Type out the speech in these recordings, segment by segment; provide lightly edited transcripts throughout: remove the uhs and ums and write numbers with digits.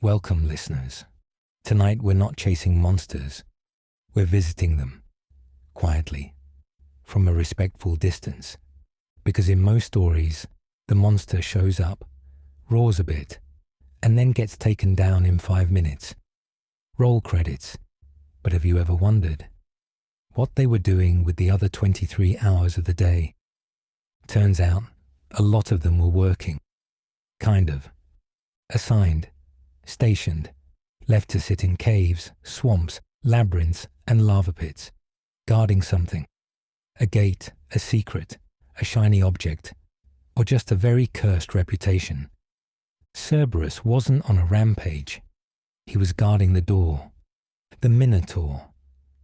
Welcome, listeners. Tonight we're not chasing monsters. We're visiting them, quietly, from a respectful distance. Because in most stories, the monster shows up, roars a bit, and then gets taken down in 5 minutes. Roll credits. But have you ever wondered what they were doing with the other 23 hours of the day? Turns out, a lot of them were working. Kind of. Assigned. Stationed. Left to sit in caves, swamps, labyrinths, and lava pits. Guarding something. A gate, a secret, a shiny object, or just a very cursed reputation. Cerberus wasn't on a rampage. He was guarding the door. The Minotaur.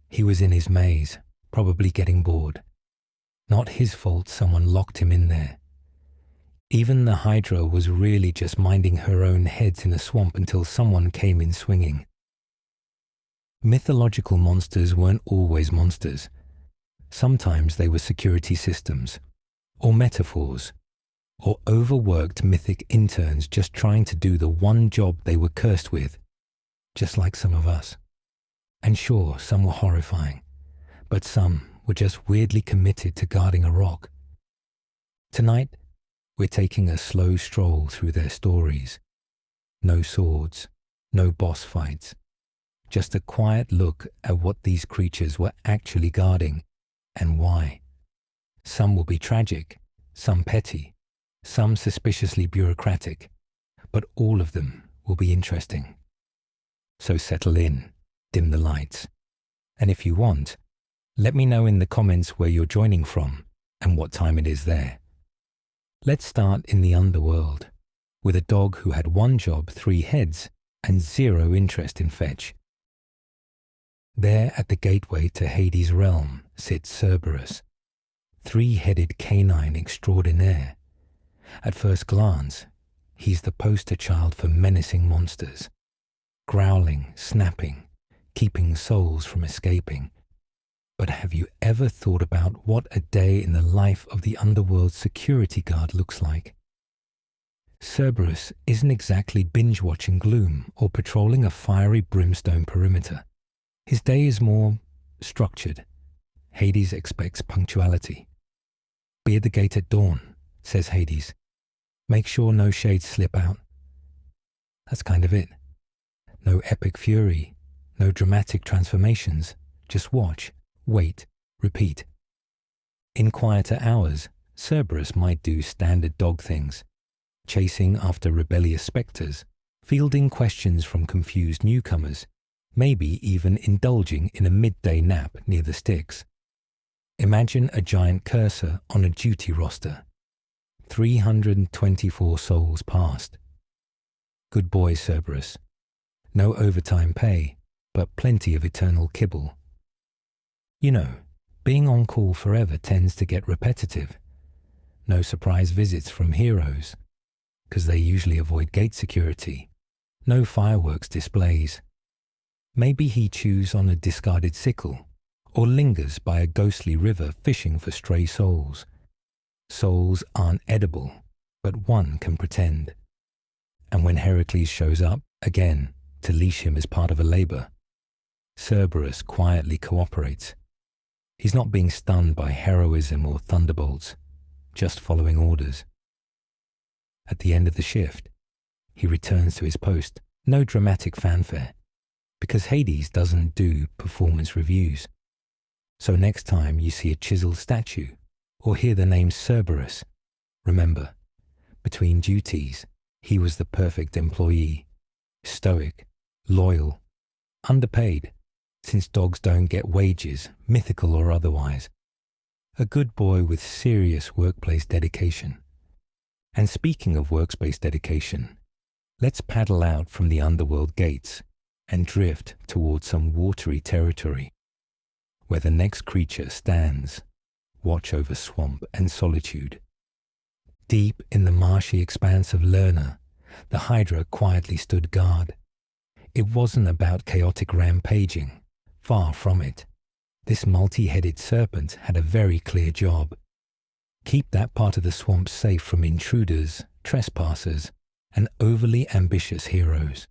He was in his maze, probably getting bored. Not his fault someone locked him in there. Even the Hydra was really just minding her own heads in a swamp until someone came in swinging. Mythological monsters weren't always monsters. Sometimes they were security systems, or metaphors, or overworked mythic interns just trying to do the one job they were cursed with, just like some of us. And sure, some were horrifying, but some were just weirdly committed to guarding a rock. Tonight, we're taking a slow stroll through their stories. No swords, no boss fights, just a quiet look at what these creatures were actually guarding and why. Some will be tragic, some petty, some suspiciously bureaucratic, but all of them will be interesting. So settle in, dim the lights, and if you want, let me know in the comments where you're joining from and what time it is there. Let's start in the underworld, with a dog who had one job, 3 heads, and 0 interest in fetch. There at the gateway to Hades' realm sits Cerberus, 3-headed canine extraordinaire. At first glance, he's the poster child for menacing monsters, growling, snapping, keeping souls from escaping. But have you ever thought about what a day in the life of the underworld security guard looks like? Cerberus isn't exactly binge-watching gloom or patrolling a fiery brimstone perimeter. His day is more structured. Hades expects punctuality. Be at the gate at dawn, says Hades. Make sure no shades slip out. That's kind of it. No epic fury, no dramatic transformations, just watch. Wait, repeat. In quieter hours, Cerberus might do standard dog things, chasing after rebellious spectres, fielding questions from confused newcomers, maybe even indulging in a midday nap near the Styx. Imagine a giant cursor on a duty roster. 324 souls passed. Good boy, Cerberus. No overtime pay, but plenty of eternal kibble. You know, being on call forever tends to get repetitive. No surprise visits from heroes, because they usually avoid gate security. No fireworks displays. Maybe he chews on a discarded sickle, or lingers by a ghostly river fishing for stray souls. Souls aren't edible, but one can pretend. And when Heracles shows up, again, to leash him as part of a labor, Cerberus quietly cooperates. He's not being stunned by heroism or thunderbolts, just following orders. At the end of the shift, he returns to his post, no dramatic fanfare, because Hades doesn't do performance reviews. So next time you see a chiseled statue or hear the name Cerberus, remember, between duties, he was the perfect employee, stoic, loyal, underpaid, since dogs don't get wages, mythical or otherwise. A good boy with serious workplace dedication. And speaking of workspace dedication, let's paddle out from the underworld gates and drift towards some watery territory, where the next creature stands, watch over swamp and solitude. Deep in the marshy expanse of Lerna, the Hydra quietly stood guard. It wasn't about chaotic rampaging. Far from it. This multi-headed serpent had a very clear job. Keep that part of the swamp safe from intruders, trespassers, and overly ambitious heroes.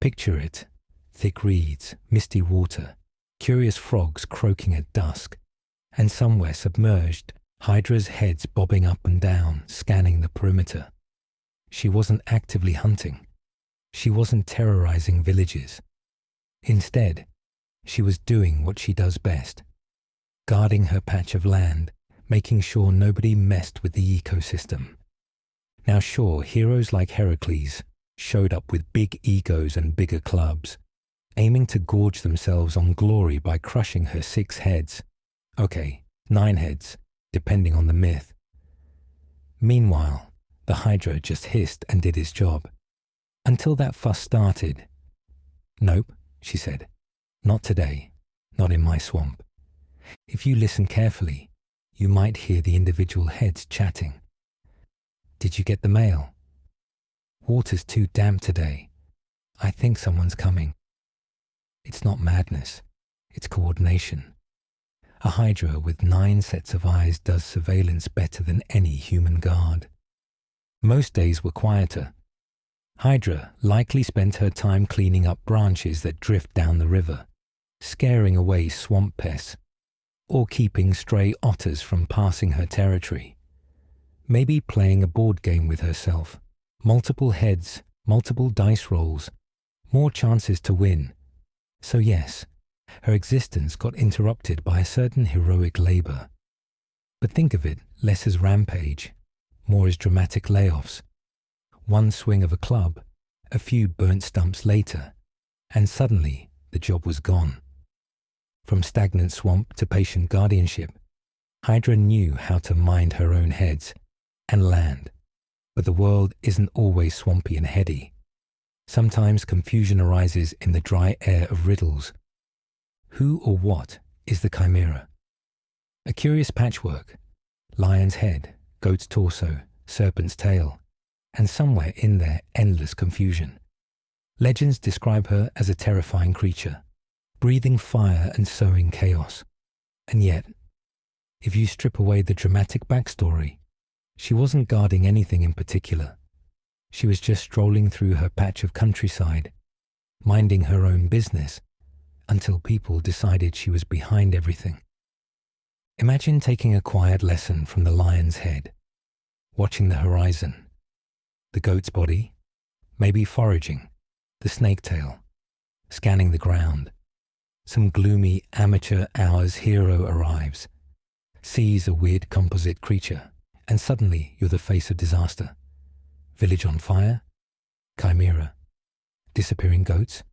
Picture it: thick reeds, misty water, curious frogs croaking at dusk, and somewhere submerged, Hydra's heads bobbing up and down, scanning the perimeter. She wasn't actively hunting. She wasn't terrorizing villages. Instead, she was doing what she does best: guarding her patch of land, making sure nobody messed with the ecosystem. Now sure, heroes like Heracles showed up with big egos and bigger clubs, aiming to gorge themselves on glory by crushing her 6 heads. Okay, 9 heads, depending on the myth. Meanwhile, the Hydra just hissed and did its job. Until that fuss started. "Nope," she said. "Not today. Not in my swamp. If you listen carefully, you might hear the individual heads chatting. Did you get the mail? Water's too damp today. I think someone's coming." It's not madness. It's coordination. A Hydra with 9 sets of eyes does surveillance better than any human guard. Most days were quieter. Hydra likely spent her time cleaning up branches that drift down the river, scaring away swamp pests, or keeping stray otters from passing her territory. Maybe playing a board game with herself. Multiple heads, multiple dice rolls, more chances to win. So yes, her existence got interrupted by a certain heroic labor. But think of it less as rampage, more as dramatic layoffs. One swing of a club, a few burnt stumps later, and suddenly the job was gone. From stagnant swamp to patient guardianship, Hydra knew how to mind her own heads and land. But the world isn't always swampy and heady. Sometimes confusion arises in the dry air of riddles. Who or what is the chimera? A curious patchwork: lion's head, goat's torso, serpent's tail, and somewhere in there endless confusion. Legends describe her as a terrifying creature, breathing fire and sowing chaos. And yet, if you strip away the dramatic backstory, she wasn't guarding anything in particular. She was just strolling through her patch of countryside, minding her own business, until people decided she was behind everything. Imagine taking a quiet lesson from the lion's head, watching the horizon, the goat's body, maybe foraging, the snake tail, scanning the ground. Some gloomy amateur hour's hero arrives, sees a weird composite creature, and suddenly you're the face of disaster. Village on fire? Chimera. Disappearing goats?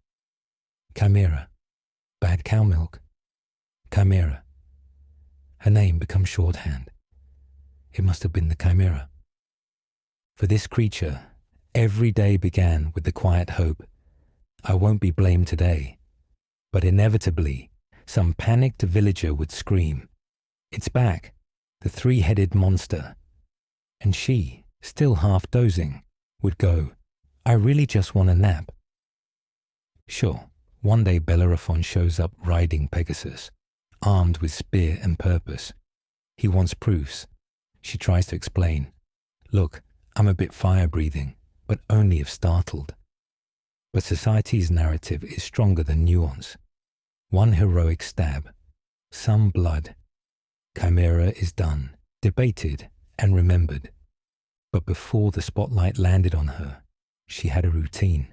Chimera. Bad cow milk? Chimera. Her name becomes shorthand. It must have been the chimera. For this creature, every day began with the quiet hope: I won't be blamed today. But inevitably, some panicked villager would scream, "It's back, the 3-headed monster." And she, still half dozing, would go, "I really just want a nap." Sure, one day Bellerophon shows up riding Pegasus, armed with spear and purpose. He wants proofs. She tries to explain, "Look, I'm a bit fire-breathing, but only if startled." But society's narrative is stronger than nuance. One heroic stab, some blood. Chimera is done, debated, and remembered. But before the spotlight landed on her, she had a routine.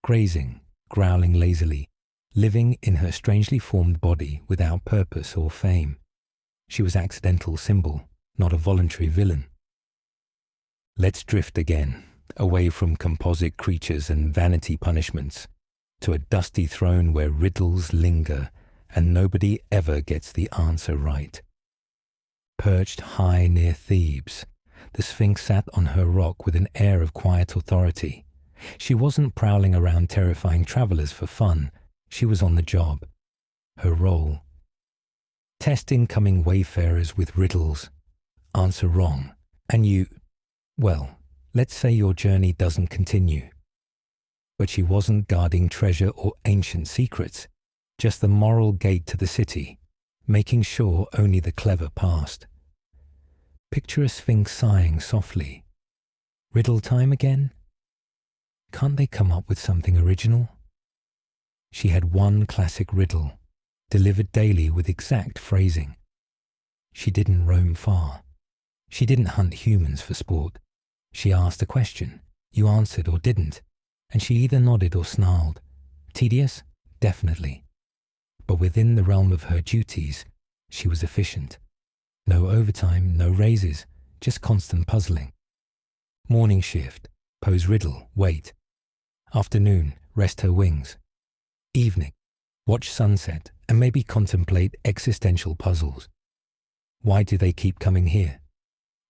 Grazing, growling lazily, living in her strangely formed body without purpose or fame. She was accidental symbol, not a voluntary villain. Let's drift again, away from composite creatures and vanity punishments, to a dusty throne where riddles linger and nobody ever gets the answer right. Perched high near Thebes, the Sphinx sat on her rock with an air of quiet authority. She wasn't prowling around terrifying travelers for fun. She was on the job. Her role: test incoming wayfarers with riddles. Answer wrong, and well, let's say your journey doesn't continue. But she wasn't guarding treasure or ancient secrets, just the moral gate to the city, making sure only the clever passed. Picture a Sphinx sighing softly. Riddle time again? Can't they come up with something original? She had one classic riddle, delivered daily with exact phrasing. She didn't roam far. She didn't hunt humans for sport. She asked a question, you answered or didn't, and she either nodded or snarled. Tedious? Definitely. But within the realm of her duties, she was efficient. No overtime, no raises, just constant puzzling. Morning shift, pose riddle, wait. Afternoon, rest her wings. Evening, watch sunset and maybe contemplate existential puzzles. Why do they keep coming here?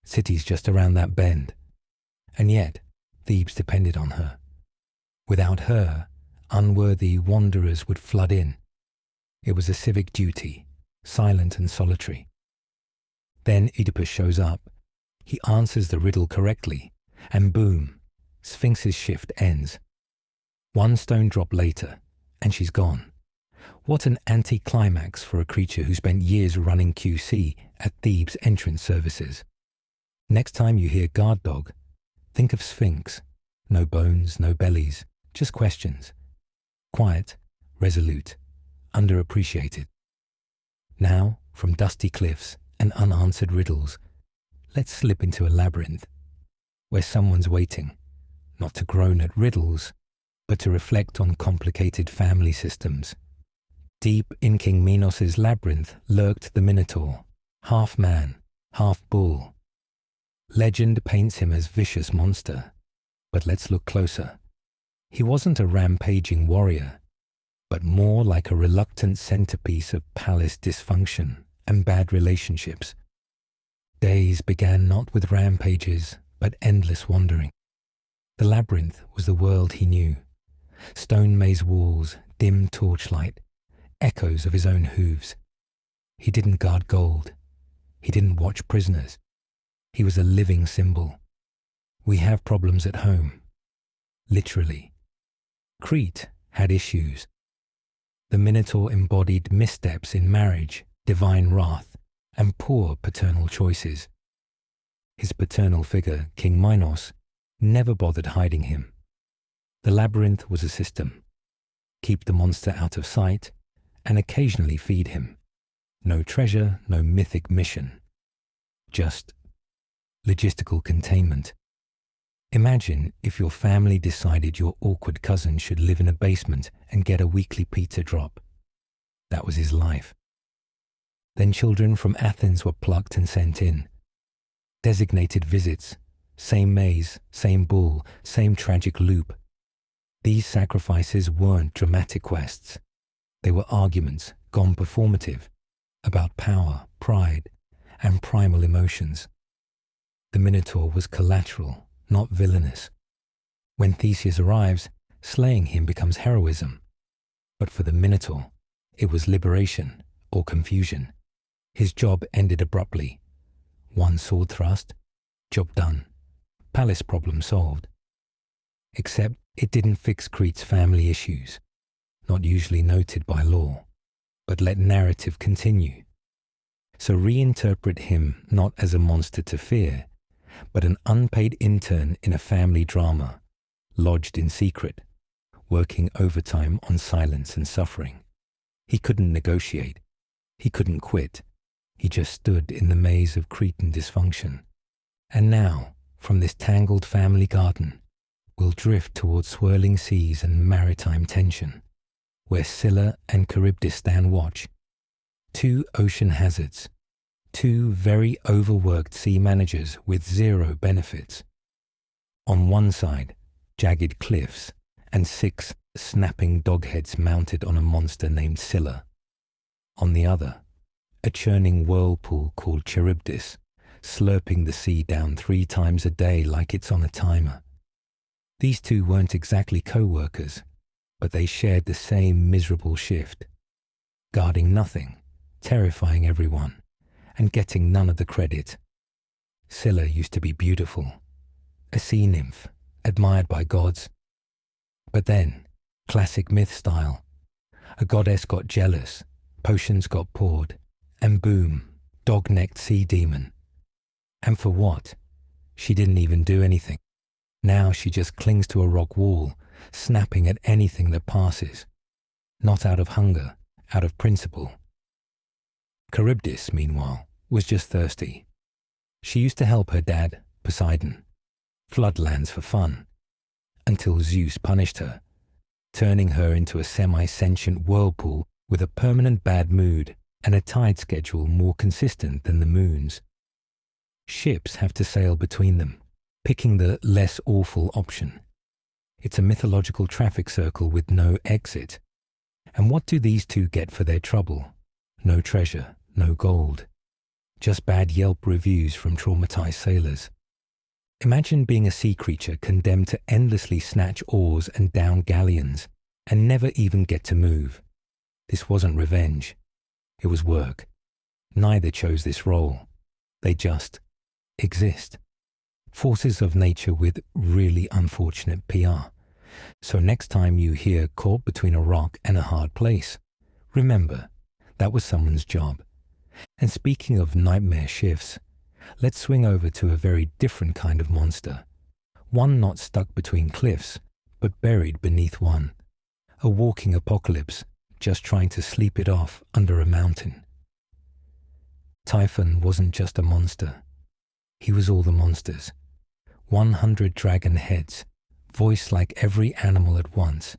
City's just around that bend. And yet, Thebes depended on her. Without her, unworthy wanderers would flood in. It was a civic duty, silent and solitary. Then Oedipus shows up. He answers the riddle correctly, and boom, Sphinx's shift ends. One stone drop later, and she's gone. What an anticlimax for a creature who spent years running QC at Thebes entrance services. Next time you hear guard dog, think of Sphinx. No bones, no bellies, just questions. Quiet, resolute, underappreciated. Now, from dusty cliffs and unanswered riddles, let's slip into a labyrinth where someone's waiting, not to groan at riddles, but to reflect on complicated family systems. Deep in King Minos' labyrinth lurked the Minotaur, half man, half bull. Legend paints him as vicious monster, but let's look closer. He wasn't a rampaging warrior, but more like a reluctant centerpiece of palace dysfunction and bad relationships. Days began not with rampages, but endless wandering. The labyrinth was the world he knew. Stone maze walls, dim torchlight, echoes of his own hooves. He didn't guard gold. He didn't watch prisoners. He was a living symbol. We have problems at home. Literally. Crete had issues. The Minotaur embodied missteps in marriage, divine wrath, and poor paternal choices. His paternal figure, King Minos, never bothered hiding him. The labyrinth was a system. Keep the monster out of sight, and occasionally feed him. No treasure, no mythic mission. Just logistical containment. Imagine if your family decided your awkward cousin should live in a basement and get a weekly pizza drop. That was his life. Then children from Athens were plucked and sent in. Designated visits, same maze, same bull, same tragic loop. These sacrifices weren't dramatic quests. They were arguments, gone performative, about power, pride, and primal emotions. The Minotaur was collateral, not villainous. When Theseus arrives, slaying him becomes heroism. But for the Minotaur, it was liberation or confusion. His job ended abruptly. One sword thrust, job done. Palace problem solved. Except it didn't fix Crete's family issues, not usually noted by law, but let narrative continue. So reinterpret him not as a monster to fear, but an unpaid intern in a family drama, lodged in secret, working overtime on silence and suffering. He couldn't negotiate. He couldn't quit. He just stood in the maze of Cretan dysfunction. And now, from this tangled family garden, we'll drift towards swirling seas and maritime tension, where Scylla and Charybdis stand watch. Two ocean hazards, two very overworked sea managers with zero benefits. On one side, jagged cliffs and 6 snapping dogheads mounted on a monster named Scylla. On the other, a churning whirlpool called Charybdis, slurping the sea down 3 times a day like it's on a timer. These two weren't exactly co-workers, but they shared the same miserable shift, guarding nothing, terrifying everyone, and getting none of the credit. Scylla used to be beautiful, a sea nymph, admired by gods. But then, classic myth style, a goddess got jealous, potions got poured, and boom, dog-necked sea demon. And for what? She didn't even do anything. Now she just clings to a rock wall, snapping at anything that passes. Not out of hunger, out of principle. Charybdis, meanwhile, was just thirsty. She used to help her dad, Poseidon, flood lands for fun, until Zeus punished her, turning her into a semi-sentient whirlpool with a permanent bad mood and a tide schedule more consistent than the moon's. Ships have to sail between them, picking the less awful option. It's a mythological traffic circle with no exit. And what do these two get for their trouble? No treasure, no gold. Just bad Yelp reviews from traumatized sailors. Imagine being a sea creature condemned to endlessly snatch oars and down galleons, and never even get to move. This wasn't revenge. It was work. Neither chose this role. They just exist. Forces of nature with really unfortunate PR. So next time you hear caught between a rock and a hard place, remember, that was someone's job. And speaking of nightmare shifts, let's swing over to a very different kind of monster. One not stuck between cliffs, but buried beneath one. A walking apocalypse, just trying to sleep it off under a mountain. Typhon wasn't just a monster. He was all the monsters. 100 dragon heads, voiced like every animal at once,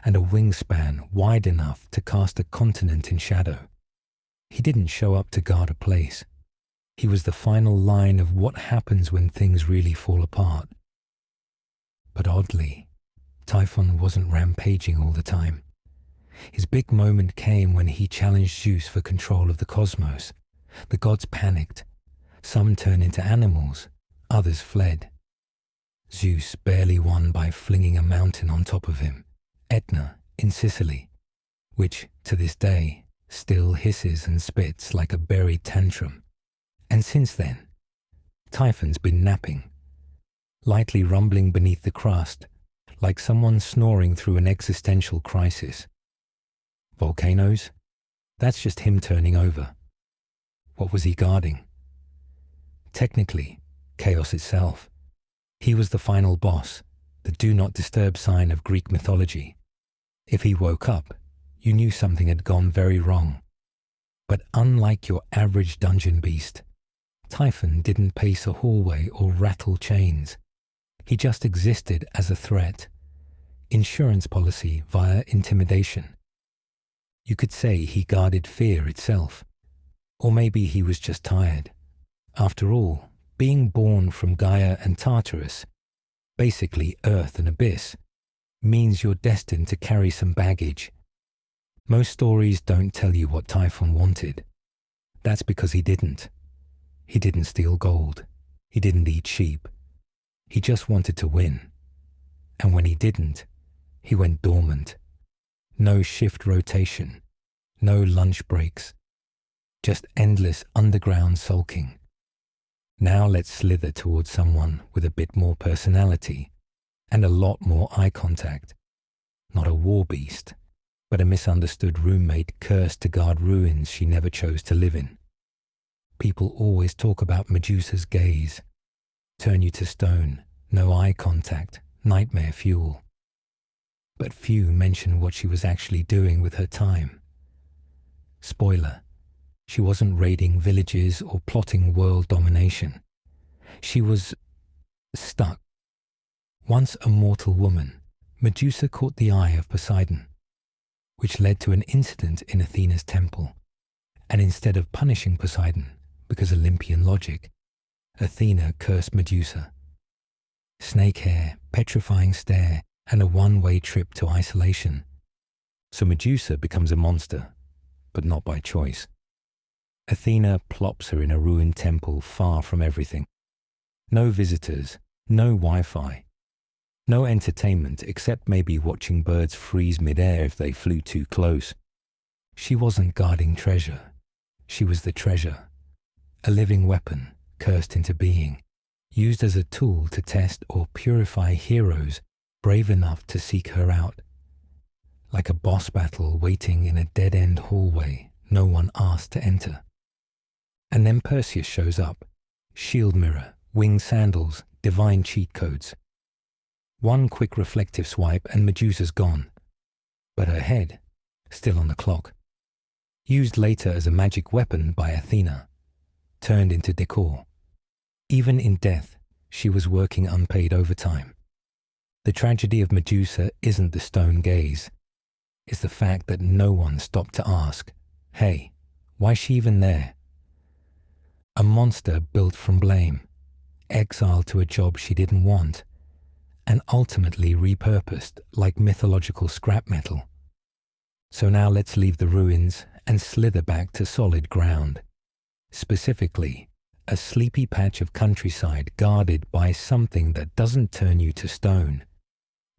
and a wingspan wide enough to cast a continent in shadow. He didn't show up to guard a place. He was the final line of what happens when things really fall apart. But oddly, Typhon wasn't rampaging all the time. His big moment came when he challenged Zeus for control of the cosmos. The gods panicked. Some turned into animals, others fled. Zeus barely won by flinging a mountain on top of him, Etna in Sicily, which, to this day, still hisses and spits like a buried tantrum. And since then, Typhon's been napping, lightly rumbling beneath the crust, like someone snoring through an existential crisis. Volcanoes? That's just him turning over. What was he guarding? Technically, chaos itself. He was the final boss, the do not disturb sign of Greek mythology. If he woke up, you knew something had gone very wrong. But unlike your average dungeon beast, Typhon didn't pace a hallway or rattle chains. He just existed as a threat. Insurance policy via intimidation. You could say he guarded fear itself. Or maybe he was just tired. After all, being born from Gaia and Tartarus, basically Earth and Abyss, means you're destined to carry some baggage. Most stories don't tell you what Typhon wanted. That's because he didn't. He didn't steal gold. He didn't eat sheep. He just wanted to win. And when he didn't, he went dormant. No shift rotation. No lunch breaks. Just endless underground sulking. Now let's slither towards someone with a bit more personality and a lot more eye contact. Not a war beast, but a misunderstood roommate cursed to guard ruins she never chose to live in. People always talk about Medusa's gaze. Turn you to stone, no eye contact, nightmare fuel. But few mention what she was actually doing with her time. Spoiler. She wasn't raiding villages or plotting world domination. She was stuck. Once a mortal woman, Medusa caught the eye of Poseidon, which led to an incident in Athena's temple. And instead of punishing Poseidon, because Olympian logic, Athena cursed Medusa. Snake hair, petrifying stare, and a one-way trip to isolation. So Medusa becomes a monster, but not by choice. Athena plops her in a ruined temple far from everything. No visitors, no Wi-Fi, no entertainment except maybe watching birds freeze mid-air if they flew too close. She wasn't guarding treasure. She was the treasure. A living weapon, cursed into being, used as a tool to test or purify heroes brave enough to seek her out. Like a boss battle waiting in a dead-end hallway no one asked to enter. And then Perseus shows up. Shield mirror, winged sandals, divine cheat codes. One quick reflective swipe and Medusa's gone. But her head, still on the clock. Used later as a magic weapon by Athena. Turned into decor. Even in death, she was working unpaid overtime. The tragedy of Medusa isn't the stone gaze. It's the fact that no one stopped to ask, hey, why's she even there? A monster built from blame, exiled to a job she didn't want, and ultimately repurposed like mythological scrap metal. So now let's leave the ruins and slither back to solid ground. Specifically, a sleepy patch of countryside guarded by something that doesn't turn you to stone,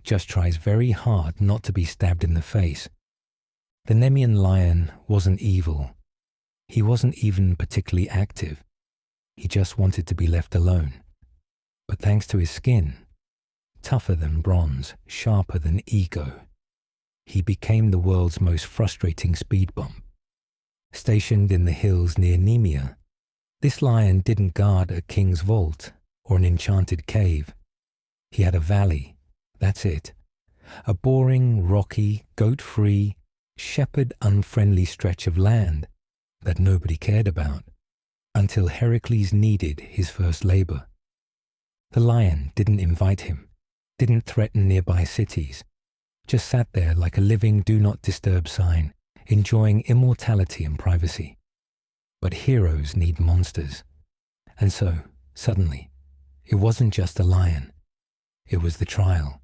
just tries very hard not to be stabbed in the face. The Nemean lion wasn't evil. He wasn't even particularly active. He just wanted to be left alone. But thanks to his skin, tougher than bronze, sharper than ego, he became the world's most frustrating speed bump. Stationed in the hills near Nemea, this lion didn't guard a king's vault or an enchanted cave. He had a valley, that's it. A boring, rocky, goat-free, shepherd-unfriendly stretch of land that nobody cared about, until Heracles needed his first labor. The lion didn't invite him, didn't threaten nearby cities, just sat there like a living do not disturb sign, enjoying immortality and privacy. But heroes need monsters. And so, suddenly, it wasn't just a lion. It was the trial.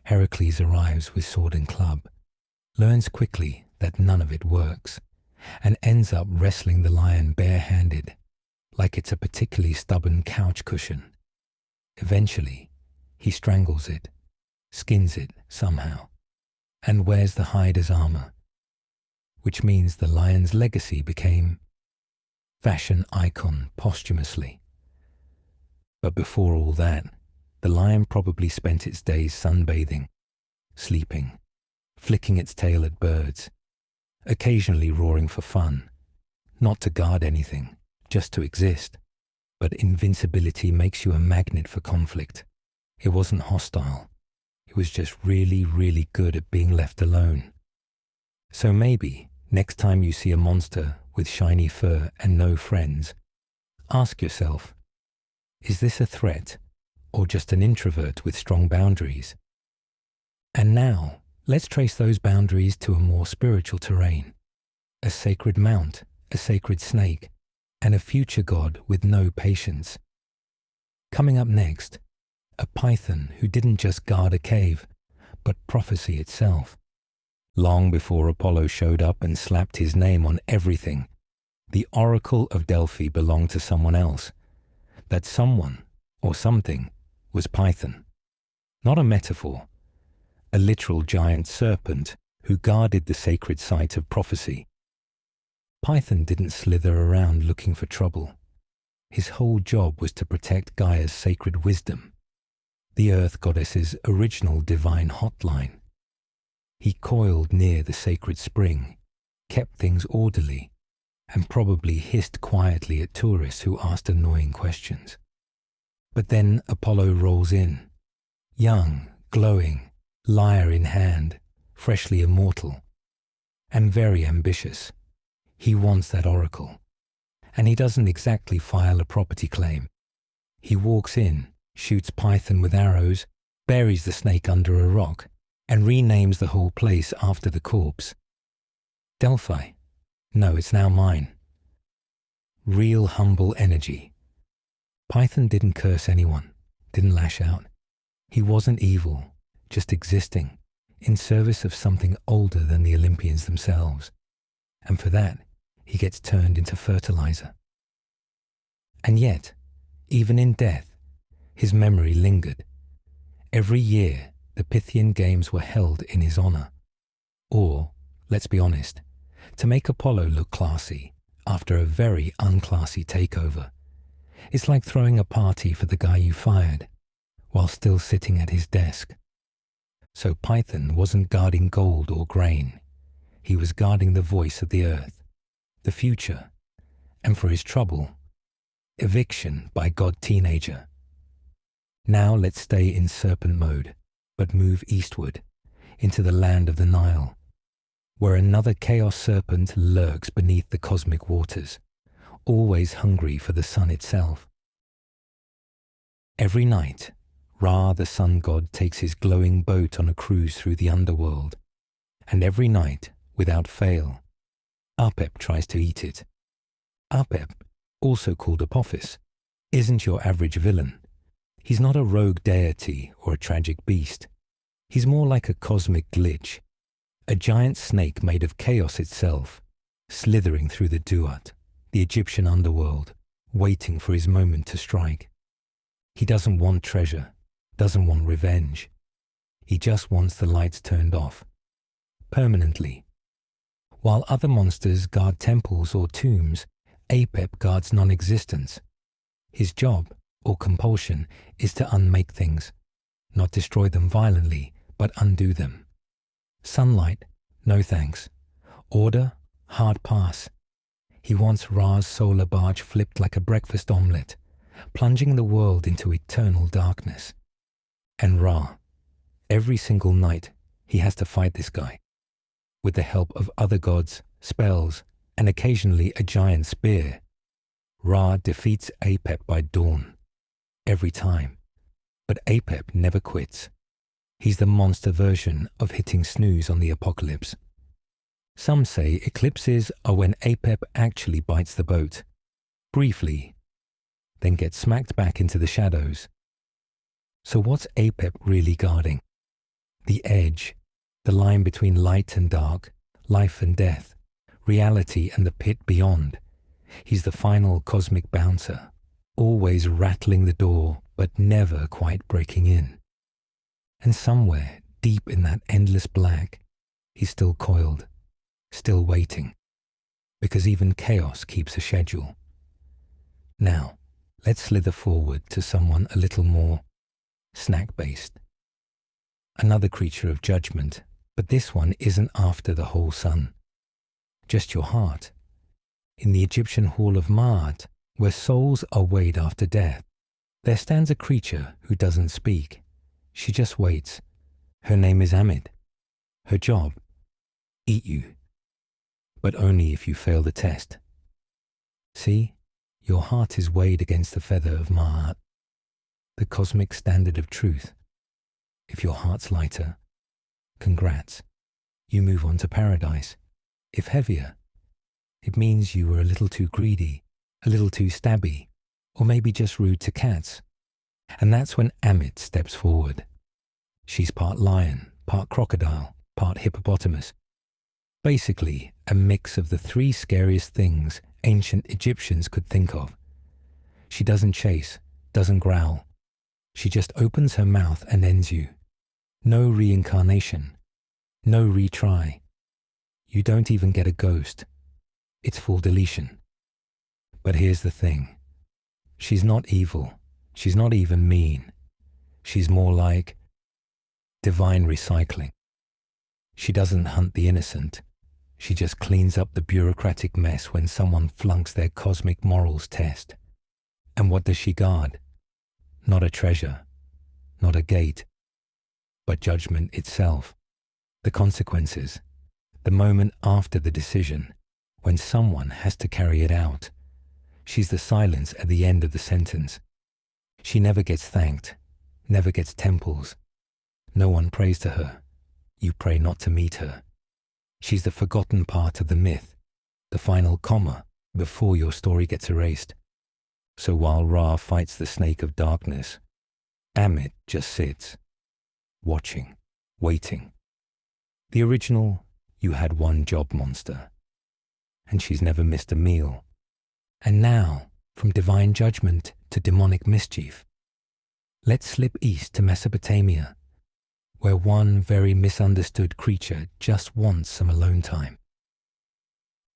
Heracles arrives with sword and club, learns quickly that none of it works, and ends up wrestling the lion barehanded, like it's a particularly stubborn couch cushion. Eventually, he strangles it, skins it somehow, and wears the hide as armor, which means the lion's legacy became fashion icon posthumously. But before all that, the lion probably spent its days sunbathing, sleeping, flicking its tail at birds, occasionally roaring for fun, not to guard anything, just to exist. But invincibility makes you a magnet for conflict. It wasn't hostile. It was just really, really good at being left alone. So maybe, next time you see a monster with shiny fur and no friends, ask yourself, is this a threat or just an introvert with strong boundaries? And now, let's trace those boundaries to a more spiritual terrain. A sacred mount, a sacred snake, and a future god with no patience. Coming up next, a python who didn't just guard a cave, but prophecy itself. Long before Apollo showed up and slapped his name on everything, the Oracle of Delphi belonged to someone else. That someone, or something, was Python. Not a metaphor, a literal giant serpent who guarded the sacred site of prophecy. Python didn't slither around looking for trouble. His whole job was to protect Gaia's sacred wisdom, the Earth Goddess's original divine hotline. He coiled near the sacred spring, kept things orderly, and probably hissed quietly at tourists who asked annoying questions. But then Apollo rolls in, young, glowing, lyre in hand, freshly immortal, and very ambitious. He wants that oracle, and he doesn't exactly file a property claim. He walks in, shoots Python with arrows, buries the snake under a rock, and renames the whole place after the corpse. Delphi. No, it's now mine. Real humble energy. Python didn't curse anyone, didn't lash out. He wasn't evil, just existing, in service of something older than the Olympians themselves. And for that, he gets turned into fertilizer. And yet, even in death, his memory lingered. Every year, the Pythian Games were held in his honor. Or, let's be honest, to make Apollo look classy after a very unclassy takeover. It's like throwing a party for the guy you fired, while still sitting at his desk. So Python wasn't guarding gold or grain. He was guarding the voice of the earth, the future, and for his trouble, eviction by God teenager. Now let's stay in serpent mode, but move eastward, into the land of the Nile, where another chaos serpent lurks beneath the cosmic waters, always hungry for the sun itself. Every night, Ra, the sun god, takes his glowing boat on a cruise through the underworld, and every night, without fail, Apep tries to eat it. Apep, also called Apophis, isn't your average villain. He's not a rogue deity or a tragic beast. He's more like a cosmic glitch, a giant snake made of chaos itself, slithering through the Duat, the Egyptian underworld, waiting for his moment to strike. He doesn't want treasure, doesn't want revenge. He just wants the lights turned off, permanently. While other monsters guard temples or tombs, Apep guards non-existence. His job, or compulsion, is to unmake things, not destroy them violently, but undo them. Sunlight, no thanks. Order, hard pass. He wants Ra's solar barge flipped like a breakfast omelette, plunging the world into eternal darkness. And Ra, every single night, he has to fight this guy. With the help of other gods, spells, and occasionally a giant spear, Ra defeats Apep by dawn. Every time. But Apep never quits. He's the monster version of hitting snooze on the apocalypse. Some say eclipses are when Apep actually bites the boat, briefly, then gets smacked back into the shadows. So what's Apep really guarding? The edge, the line between light and dark, life and death, reality and the pit beyond. He's the final cosmic bouncer, always rattling the door, but never quite breaking in. And somewhere, deep in that endless black, he's still coiled, still waiting, because even chaos keeps a schedule. Now, let's slither forward to someone a little more snack-based. Another creature of judgment, but this one isn't after the whole sun. Just your heart. In the Egyptian hall of Ma'at, where souls are weighed after death, there stands a creature who doesn't speak. She just waits. Her name is Amid. Her job, eat you. But only if you fail the test. See, your heart is weighed against the feather of Ma'at, the cosmic standard of truth. If your heart's lighter, congrats, you move on to paradise. If heavier, it means you were a little too greedy, a little too stabby, or maybe just rude to cats. And that's when Amit steps forward. She's part lion, part crocodile, part hippopotamus. Basically, a mix of the three scariest things ancient Egyptians could think of. She doesn't chase, doesn't growl. She just opens her mouth and ends you. No reincarnation, no retry. You don't even get a ghost. It's full deletion. But here's the thing. She's not evil. She's not even mean. She's more like divine recycling. She doesn't hunt the innocent. She just cleans up the bureaucratic mess when someone flunks their cosmic morals test. And what does she guard? Not a treasure, not a gate, but judgment itself. The consequences, the moment after the decision, when someone has to carry it out. She's the silence at the end of the sentence. She never gets thanked, never gets temples. No one prays to her. You pray not to meet her. She's the forgotten part of the myth, the final comma before your story gets erased. So while Ra fights the snake of darkness, Amit just sits, watching, waiting. The original, you had one job monster, and she's never missed a meal. And now, from divine judgment to demonic mischief, let's slip east to Mesopotamia, where one very misunderstood creature just wants some alone time.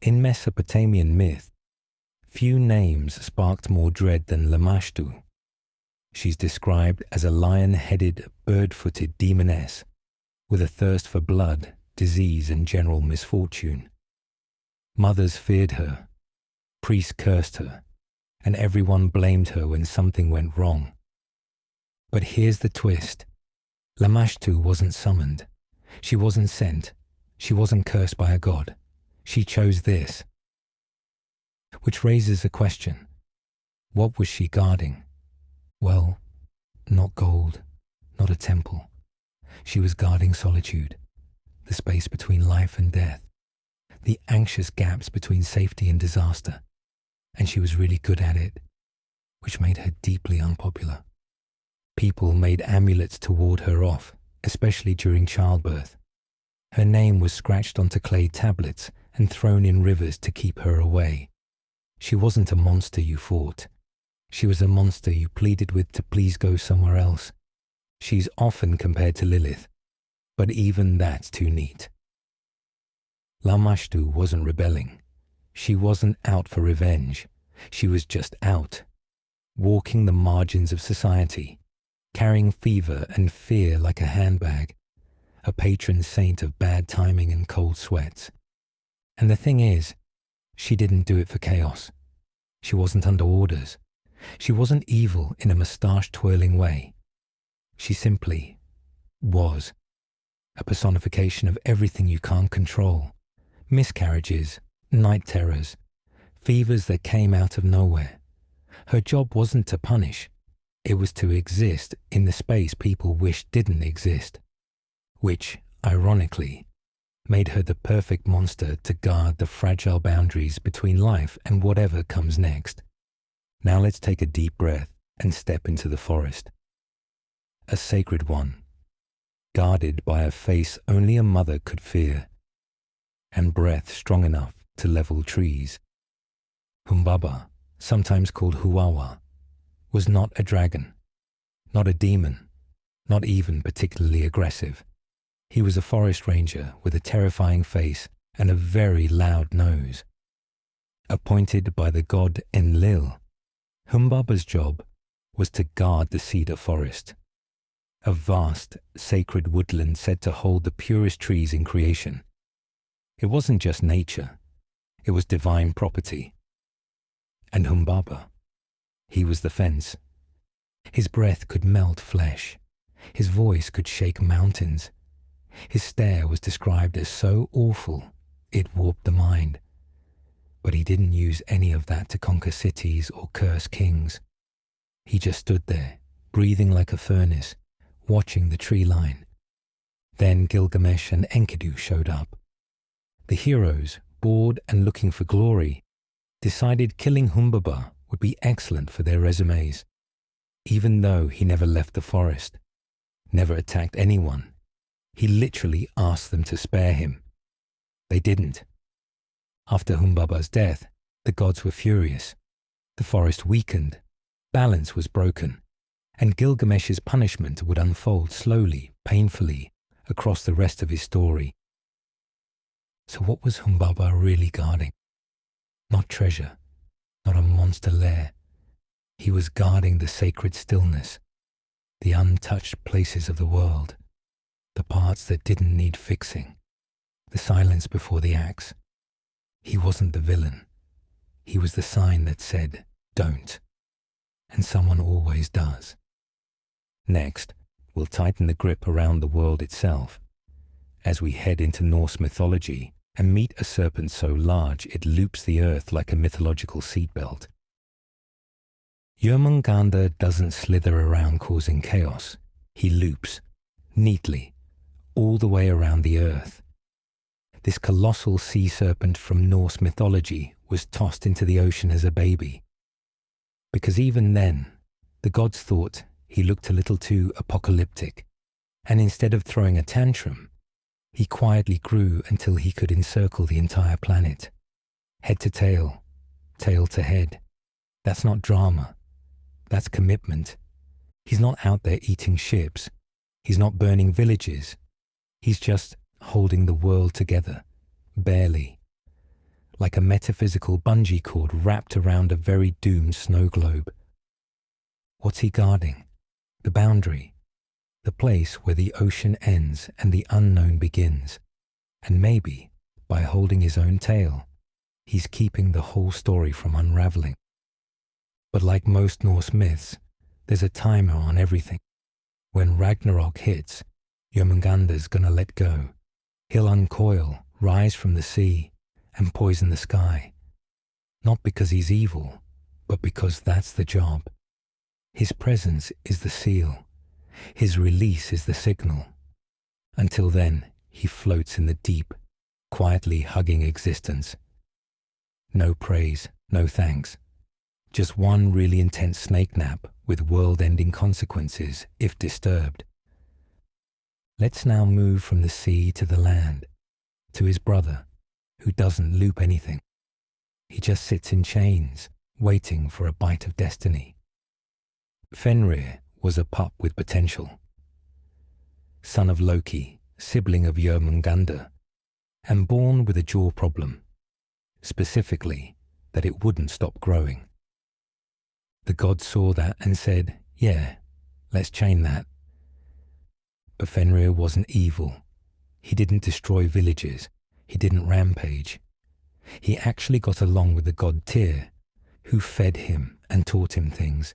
In Mesopotamian myth, few names sparked more dread than Lamashtu. She's described as a lion-headed, bird-footed demoness with a thirst for blood, disease, and general misfortune. Mothers feared her, priests cursed her, and everyone blamed her when something went wrong. But here's the twist. Lamashtu wasn't summoned. She wasn't sent. She wasn't cursed by a god. She chose this. Which raises a question. What was she guarding? Well, not gold, not a temple. She was guarding solitude, the space between life and death, the anxious gaps between safety and disaster. And she was really good at it, which made her deeply unpopular. People made amulets to ward her off, especially during childbirth. Her name was scratched onto clay tablets and thrown in rivers to keep her away. She wasn't a monster you fought. She was a monster you pleaded with to please go somewhere else. She's often compared to Lilith, but even that's too neat. Lamashtu wasn't rebelling. She wasn't out for revenge. She was just out, walking the margins of society, carrying fever and fear like a handbag, a patron saint of bad timing and cold sweats. And the thing is, she didn't do it for chaos. She wasn't under orders. She wasn't evil in a moustache-twirling way. She simply was, a personification of everything you can't control. Miscarriages, night terrors, fevers that came out of nowhere. Her job wasn't to punish. It was to exist in the space people wished didn't exist, which, ironically, made her the perfect monster to guard the fragile boundaries between life and whatever comes next. Now let's take a deep breath and step into the forest. A sacred one, guarded by a face only a mother could fear, and breath strong enough to level trees. Humbaba, sometimes called Huwawa, was not a dragon, not a demon, not even particularly aggressive. He was a forest ranger with a terrifying face and a very loud nose. Appointed by the god Enlil, Humbaba's job was to guard the cedar forest, a vast, sacred woodland said to hold the purest trees in creation. It wasn't just nature, it was divine property. And Humbaba, he was the fence. His breath could melt flesh. His voice could shake mountains. His stare was described as so awful, it warped the mind. But he didn't use any of that to conquer cities or curse kings. He just stood there, breathing like a furnace, watching the tree line. Then Gilgamesh and Enkidu showed up. The heroes, bored and looking for glory, decided killing Humbaba would be excellent for their resumes. Even though he never left the forest, never attacked anyone, he literally asked them to spare him. They didn't. After Humbaba's death, the gods were furious. The forest weakened, balance was broken, and Gilgamesh's punishment would unfold slowly, painfully, across the rest of his story. So what was Humbaba really guarding? Not treasure, not a monster lair. He was guarding the sacred stillness, the untouched places of the world, the parts that didn't need fixing, the silence before the axe. He wasn't the villain. He was the sign that said, don't. And someone always does. Next, we'll tighten the grip around the world itself, as we head into Norse mythology and meet a serpent so large it loops the earth like a mythological seatbelt. Jörmungandr doesn't slither around causing chaos. He loops, neatly, all the way around the earth. This colossal sea serpent from Norse mythology was tossed into the ocean as a baby. Because even then, the gods thought he looked a little too apocalyptic, and instead of throwing a tantrum, he quietly grew until he could encircle the entire planet. Head to tail to head. That's not drama. That's commitment. He's not out there eating ships. He's not burning villages. He's just holding the world together, barely, like a metaphysical bungee cord wrapped around a very doomed snow globe. What's he guarding? The boundary, the place where the ocean ends and the unknown begins. And maybe, by holding his own tail, he's keeping the whole story from unraveling. But like most Norse myths, there's a timer on everything. When Ragnarok hits, Jormungandr's gonna let go. He'll uncoil, rise from the sea, and poison the sky. Not because he's evil, but because that's the job. His presence is the seal. His release is the signal. Until then, he floats in the deep, quietly hugging existence. No praise, no thanks. Just one really intense snake nap with world-ending consequences if disturbed. Let's now move from the sea to the land, to his brother, who doesn't loop anything. He just sits in chains, waiting for a bite of destiny. Fenrir was a pup with potential. Son of Loki, sibling of Jormungandr, and born with a jaw problem, specifically that it wouldn't stop growing. The gods saw that and said, yeah, let's chain that. But Fenrir wasn't evil. He didn't destroy villages. He didn't rampage. He actually got along with the god Tyr, who fed him and taught him things.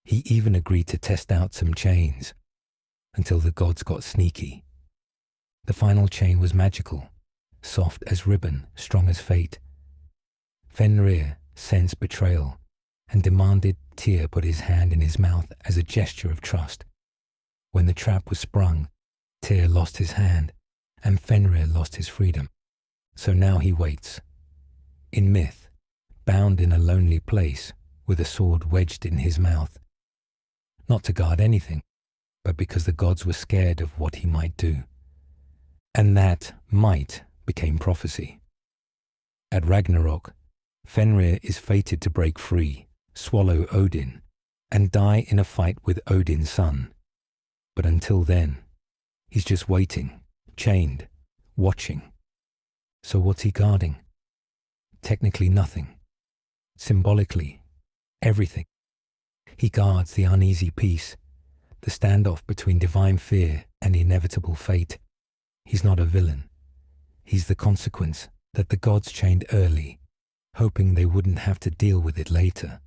He even agreed to test out some chains, until the gods got sneaky. The final chain was magical, soft as ribbon, strong as fate. Fenrir sensed betrayal and demanded Tyr put his hand in his mouth as a gesture of trust. When the trap was sprung, Tyr lost his hand and Fenrir lost his freedom. So now he waits. In myth, bound in a lonely place with a sword wedged in his mouth. Not to guard anything, but because the gods were scared of what he might do. And that might became prophecy. At Ragnarok, Fenrir is fated to break free, swallow Odin, and die in a fight with Odin's son. But until then, he's just waiting, chained, watching. So what's he guarding? Technically nothing. Symbolically, everything. He guards the uneasy peace, the standoff between divine fear and inevitable fate. He's not a villain. He's the consequence that the gods chained early, hoping they wouldn't have to deal with it later.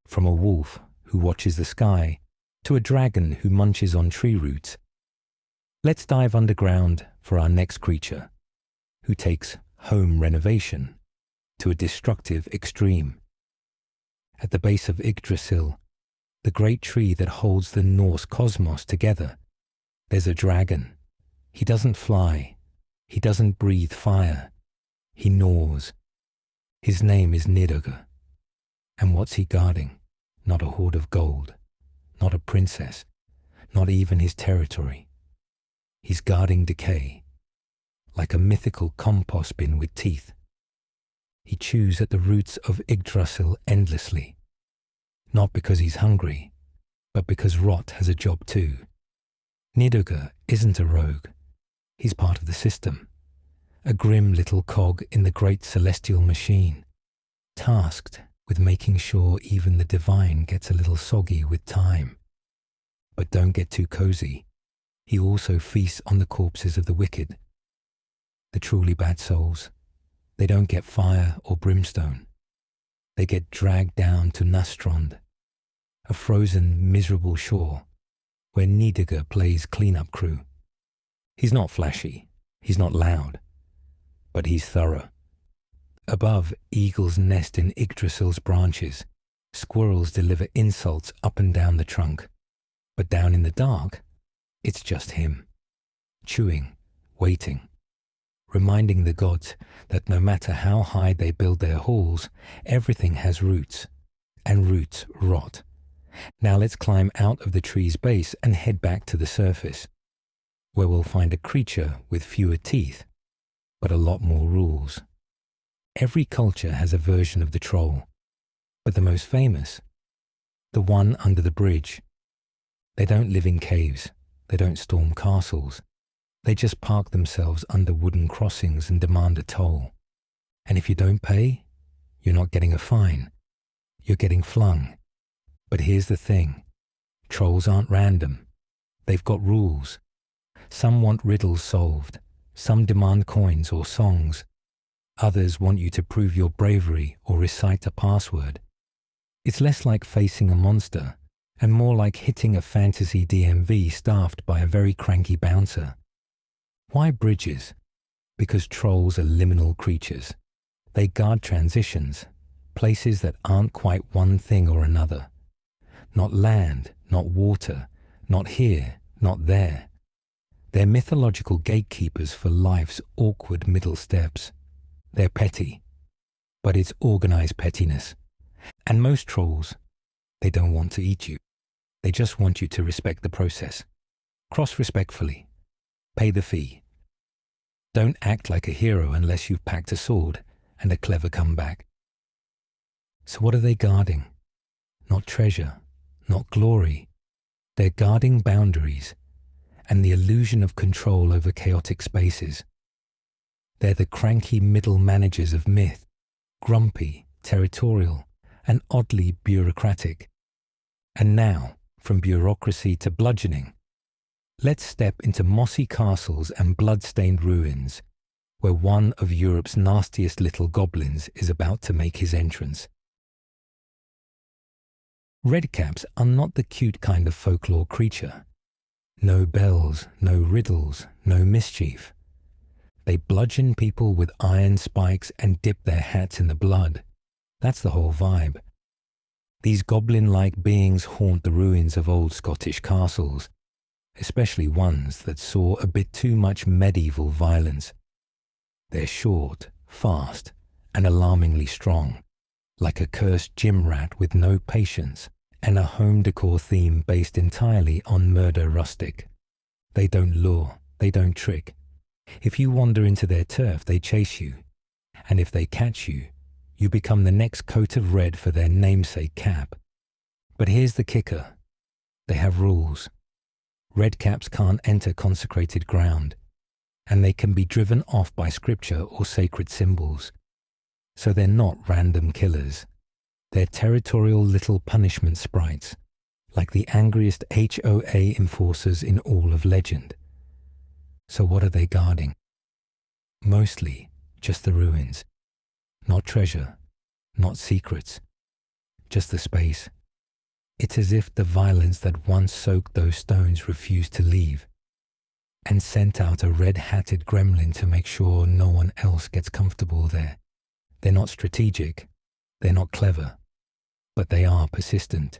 From a wolf who watches the sky to a dragon who munches on tree roots. Let's dive underground for our next creature, who takes home renovation to a destructive extreme. At the base of Yggdrasil, the great tree that holds the Norse cosmos together, there's a dragon. He doesn't fly. He doesn't breathe fire. He gnaws. His name is Nidhogg. And what's he guarding? Not a hoard of gold, not a princess, not even his territory. He's guarding decay, like a mythical compost bin with teeth. He chews at the roots of Yggdrasil endlessly, not because he's hungry, but because rot has a job too. Nidhogg isn't a rogue. He's part of the system, a grim little cog in the great celestial machine, tasked with making sure even the divine gets a little soggy with time. But don't get too cozy. He also feasts on the corpses of the wicked. The truly bad souls, they don't get fire or brimstone. They get dragged down to Nastrond, a frozen, miserable shore where Nidhogg plays cleanup crew. He's not flashy, he's not loud, but he's thorough. Above, eagles nest in Yggdrasil's branches. Squirrels deliver insults up and down the trunk. But down in the dark, it's just him, chewing, waiting, reminding the gods that no matter how high they build their halls, everything has roots, and roots rot. Now let's climb out of the tree's base and head back to the surface, where we'll find a creature with fewer teeth, but a lot more rules. Every culture has a version of the troll, but the most famous, the one under the bridge. They don't live in caves, they don't storm castles, they just park themselves under wooden crossings and demand a toll. And if you don't pay, you're not getting a fine, you're getting flung. But here's the thing, trolls aren't random, they've got rules. Some want riddles solved, some demand coins or songs. Others want you to prove your bravery or recite a password. It's less like facing a monster and more like hitting a fantasy DMV staffed by a very cranky bouncer. Why bridges? Because trolls are liminal creatures. They guard transitions, places that aren't quite one thing or another. Not land, not water, not here, not there. They're mythological gatekeepers for life's awkward middle steps. They're petty, but it's organized pettiness. And most trolls, they don't want to eat you. They just want you to respect the process. Cross respectfully. Pay the fee. Don't act like a hero unless you've packed a sword and a clever comeback. So what are they guarding? Not treasure, not glory. They're guarding boundaries and the illusion of control over chaotic spaces. They're the cranky middle managers of myth, grumpy, territorial, and oddly bureaucratic. And now, from bureaucracy to bludgeoning, let's step into mossy castles and blood-stained ruins, where one of Europe's nastiest little goblins is about to make his entrance. Redcaps are not the cute kind of folklore creature. No bells, no riddles, no mischief. They bludgeon people with iron spikes and dip their hats in the blood. That's the whole vibe. These goblin-like beings haunt the ruins of old Scottish castles, especially ones that saw a bit too much medieval violence. They're short, fast, and alarmingly strong, like a cursed gym rat with no patience and a home decor theme based entirely on murder rustic. They don't lure, they don't trick. If you wander into their turf, they chase you, and if they catch you, you become the next coat of red for their namesake cap. But here's the kicker. They have rules. Redcaps can't enter consecrated ground, and they can be driven off by scripture or sacred symbols. So they're not random killers. They're territorial little punishment sprites, like the angriest HOA enforcers in all of legend. So what are they guarding? Mostly just the ruins. Not treasure, not secrets, just the space. It's as if the violence that once soaked those stones refused to leave and sent out a red-hatted gremlin to make sure no one else gets comfortable there. They're not strategic, they're not clever, but they are persistent.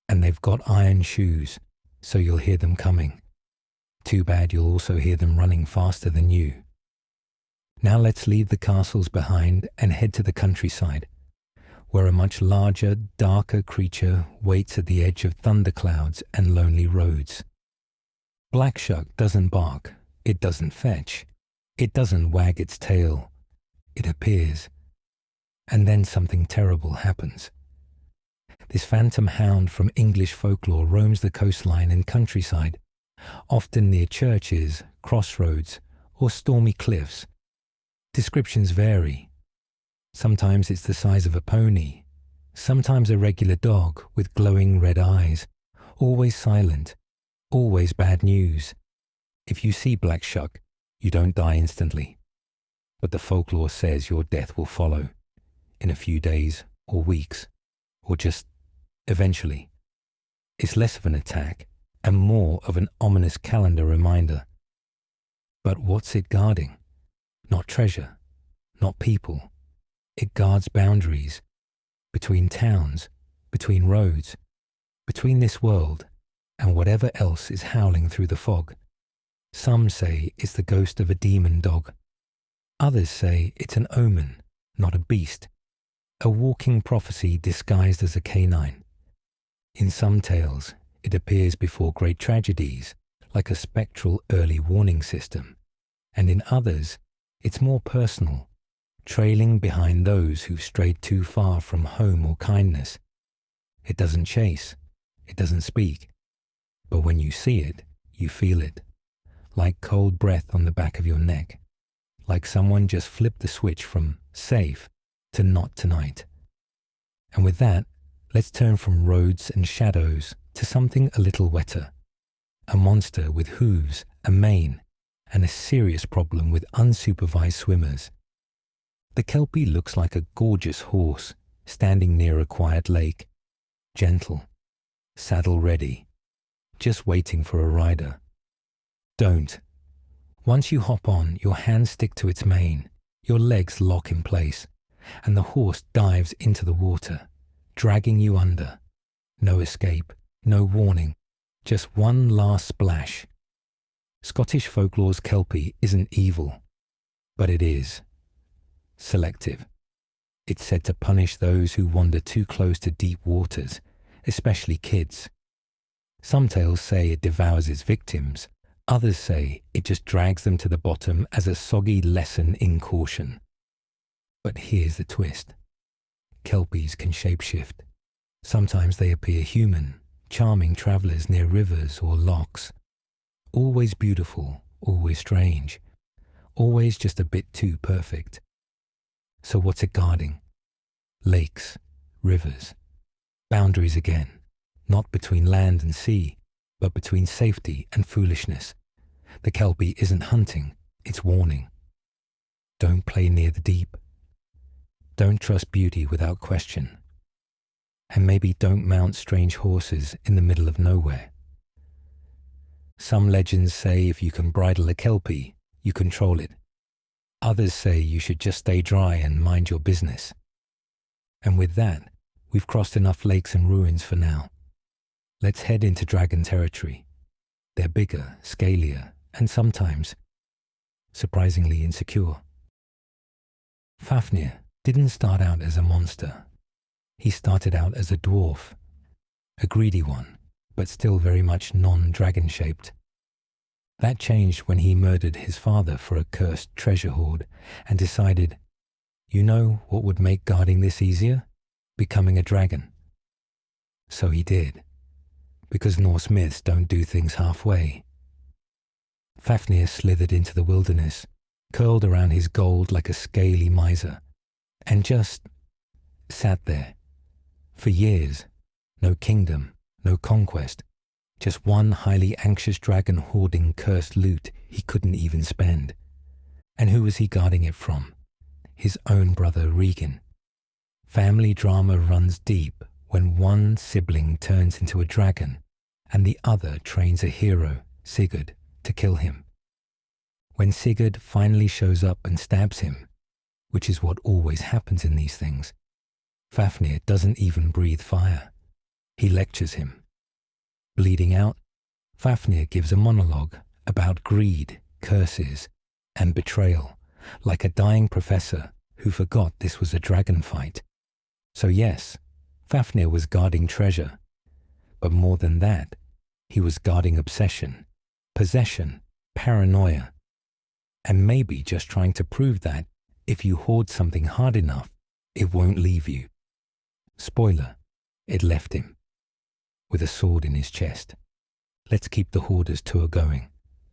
And they've got iron shoes, so you'll hear them coming. Too bad you'll also hear them running faster than you. Now let's leave the castles behind and head to the countryside, where a much larger, darker creature waits at the edge of thunderclouds and lonely roads. Blackshuck doesn't bark, it doesn't fetch, it doesn't wag its tail. It appears, and then something terrible happens. This phantom hound from English folklore roams the coastline and countryside, often near churches, crossroads, or stormy cliffs. Descriptions vary. Sometimes it's the size of a pony, sometimes a regular dog with glowing red eyes, always silent, always bad news. If you see Blackshuck, you don't die instantly. But the folklore says your death will follow, in a few days or weeks, or just eventually. It's less of an attack and more of an ominous calendar reminder. But what's it guarding? Not treasure, not people. It guards boundaries, between towns, between roads, between this world and whatever else is howling through the fog. Some say it's the ghost of a demon dog. Others say it's an omen, not a beast, a walking prophecy disguised as a canine. In some tales, it appears before great tragedies, like a spectral early warning system, and in others, it's more personal, trailing behind those who've strayed too far from home or kindness. It doesn't chase, it doesn't speak, but when you see it, you feel it, like cold breath on the back of your neck, like someone just flipped the switch from safe to not tonight. And with that, let's turn from roads and shadows to something a little wetter, a monster with hooves, a mane, and a serious problem with unsupervised swimmers. The Kelpie looks like a gorgeous horse standing near a quiet lake, gentle, saddle ready, just waiting for a rider. Don't. Once you hop on, your hands stick to its mane, your legs lock in place, and the horse dives into the water, dragging you under. No escape, no warning, just one last splash. Scottish folklore's Kelpie isn't evil, but it is selective. It's said to punish those who wander too close to deep waters, especially kids. Some tales say it devours its victims. Others say it just drags them to the bottom as a soggy lesson in caution. But here's the twist. Kelpies can shapeshift. Sometimes they appear human, charming travellers near rivers or lochs. Always beautiful, always strange, always just a bit too perfect. So what's it guarding? Lakes, rivers, boundaries again, not between land and sea, but between safety and foolishness. The Kelpie isn't hunting, it's warning. Don't play near the deep. Don't trust beauty without question. And maybe don't mount strange horses in the middle of nowhere. Some legends say if you can bridle a Kelpie, you control it. Others say you should just stay dry and mind your business. And with that, we've crossed enough lakes and ruins for now. Let's head into dragon territory. They're bigger, scalier, and sometimes surprisingly insecure. Fafnir didn't start out as a monster. He started out as a dwarf, a greedy one, but still very much non-dragon-shaped. That changed when he murdered his father for a cursed treasure hoard and decided, you know what would make guarding this easier? Becoming a dragon. So he did, because Norse myths don't do things halfway. Fafnir slithered into the wilderness, curled around his gold like a scaly miser, and just sat there. For years, no kingdom, no conquest, just one highly anxious dragon hoarding cursed loot he couldn't even spend. And who was he guarding it from? His own brother Regan. Family drama runs deep when one sibling turns into a dragon and the other trains a hero, Sigurd, to kill him. When Sigurd finally shows up and stabs him, which is what always happens in these things, Fafnir doesn't even breathe fire. He lectures him. Bleeding out, Fafnir gives a monologue about greed, curses, and betrayal, like a dying professor who forgot this was a dragon fight. So yes, Fafnir was guarding treasure, but more than that, he was guarding obsession, possession, paranoia, and maybe just trying to prove that if you hoard something hard enough, it won't leave you. Spoiler, it left him, with a sword in his chest. Let's keep the hoarder's tour going.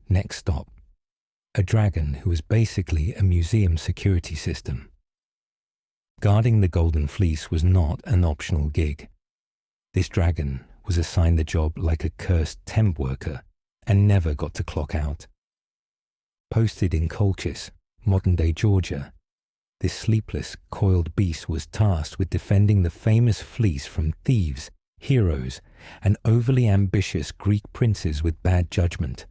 Next stop, a dragon who was basically a museum security system. Guarding the Golden Fleece was not an optional gig. This dragon was assigned the job like a cursed temp worker and never got to clock out. Posted in Colchis, modern-day Georgia, this sleepless, coiled beast was tasked with defending the famous fleece from thieves, heroes, and overly ambitious Greek princes with bad judgment.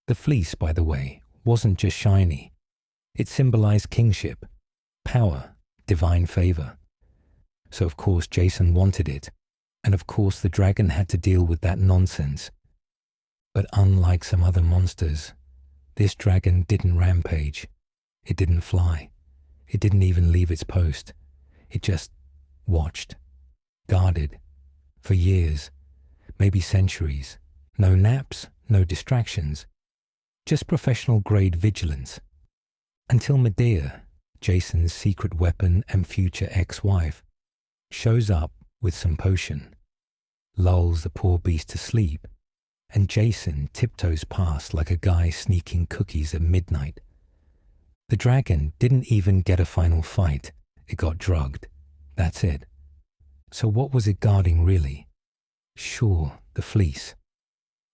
The fleece, by the way, wasn't just shiny. It symbolized kingship, power, divine favor. So of course Jason wanted it, and of course the dragon had to deal with that nonsense. But unlike some other monsters, this dragon didn't rampage. It didn't fly. It didn't even leave its post. It just watched, guarded, for years, maybe centuries. No naps, no distractions, just professional-grade vigilance. Until Medea, Jason's secret weapon and future ex-wife, shows up with some potion, lulls the poor beast to sleep, and Jason tiptoes past like a guy sneaking cookies at midnight. The dragon didn't even get a final fight. It got drugged. That's it. So what was it guarding really? Sure, the fleece,